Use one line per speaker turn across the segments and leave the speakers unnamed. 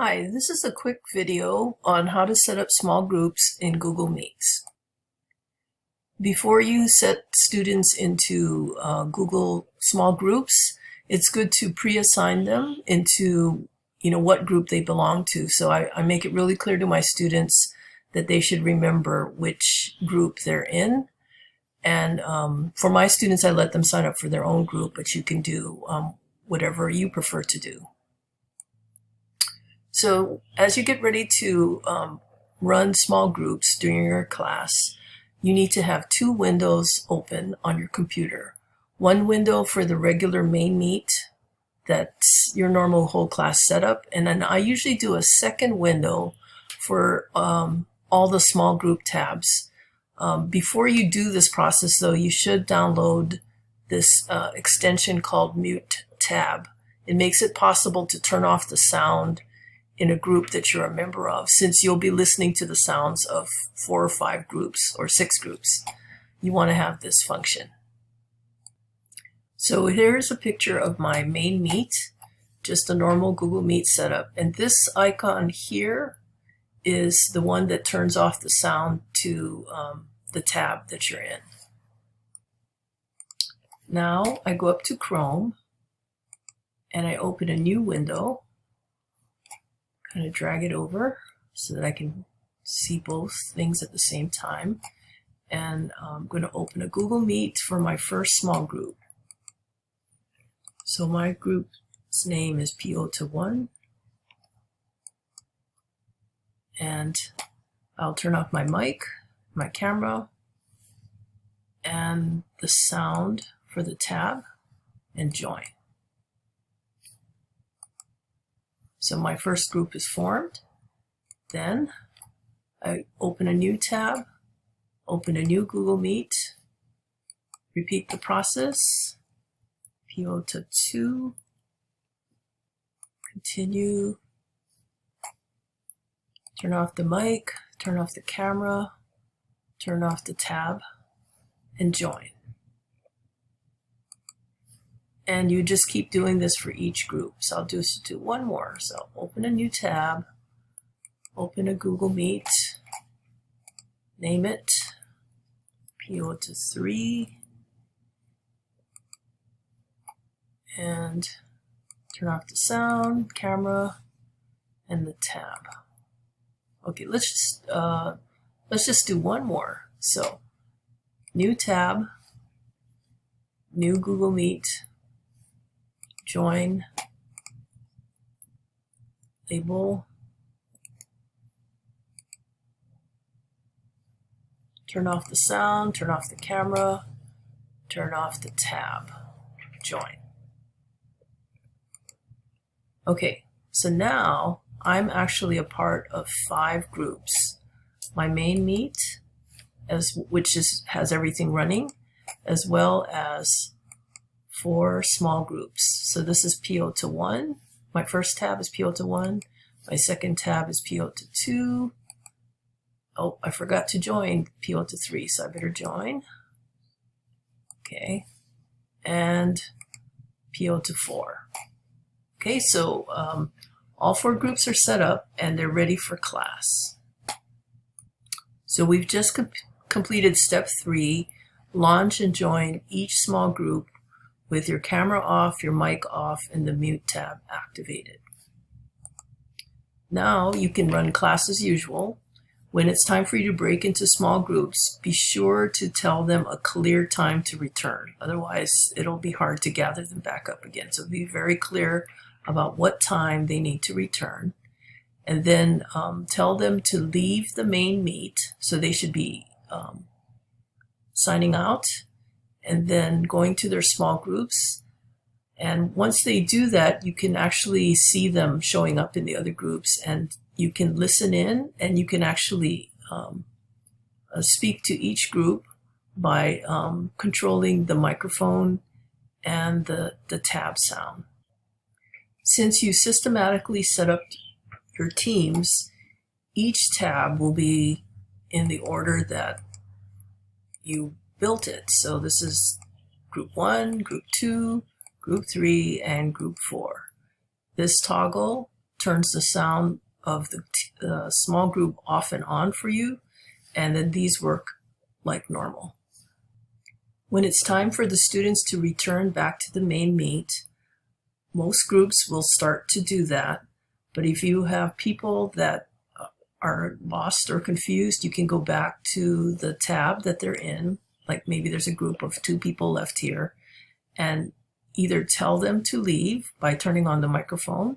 Hi, this is a quick video on how to set up small groups in Google Meets. Before you set students into Google small groups, it's good to pre-assign them into what group they belong to. So I make it really clear to my students that they should remember which group they're in. And for my students, I let them sign up for their own group, but you can do whatever you prefer to do. So as you get ready to run small groups during your class, you need to have two windows open on your computer. One window for the regular main meet, that's your normal whole class setup, and then I usually do a second window for all the small group tabs. Before you do this process though, you should download this extension called Mute Tab. It makes it possible to turn off the sound in a group that you're a member of, since you'll be listening to the sounds of 4 or 5 groups or 6 groups. You want to have this function. So here's a picture of my main meet, just a normal Google Meet setup. And this icon here is the one that turns off the sound to the tab that you're in. Now I go up to Chrome and I open a new window. Kind of drag it over so that I can see both things at the same time. And I'm going to open a Google Meet for my first small group. So my group's name is PO1. And I'll turn off my mic, my camera, and the sound for the tab, and join. So my first group is formed. Then I open a new tab, open a new Google Meet, repeat the process, PO2, continue, turn off the mic, turn off the camera, turn off the tab, and join. And you just keep doing this for each group. So I'll just do one more. So open a new tab, open a Google Meet, name it PO3, and turn off the sound, camera, and the tab. Okay, let's just do one more. So new tab, new Google Meet, join, label, turn off the sound, turn off the camera, turn off the tab, join. Okay, so now I'm actually a part of 5 groups. My main meet, which has everything running, as well as 4 small groups. So this is PO1. My first tab is PO1. My second tab is PO2. Oh, I forgot to join PO3, so I better join. Okay, and PO4. Okay, so all 4 groups are set up and they're ready for class. So we've just completed step 3, launch and join each small group with your camera off, your mic off, and the mute tab activated. Now you can run class as usual. When it's time for you to break into small groups, be sure to tell them a clear time to return. Otherwise, it'll be hard to gather them back up again. So be very clear about what time they need to return. And then tell them to leave the main meet. So they should be signing out and then going to their small groups. And once they do that, you can actually see them showing up in the other groups, and you can listen in, and you can actually speak to each group by controlling the microphone and the tab sound. Since you systematically set up your teams, each tab will be in the order that you built it. So this is group 1, group 2, group 3, and group 4. This toggle turns the sound of the small group off and on for you, and then these work like normal. When it's time for the students to return back to the main meet, most groups will start to do that, but if you have people that are lost or confused, you can go back to the tab that they're in, like maybe there's a group of 2 people left here, and either tell them to leave by turning on the microphone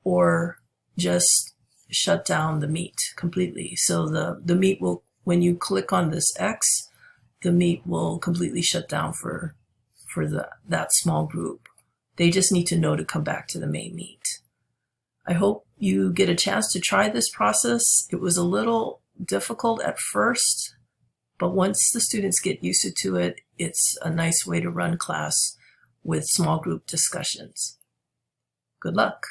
or just shut down the meet completely. So the meet will, when you click on this X, the meet will completely shut down for that small group. They just need to know to come back to the main meet. I hope you get a chance to try this process. It was a little difficult at first, but once the students get used to it, it's a nice way to run class with small group discussions. Good luck.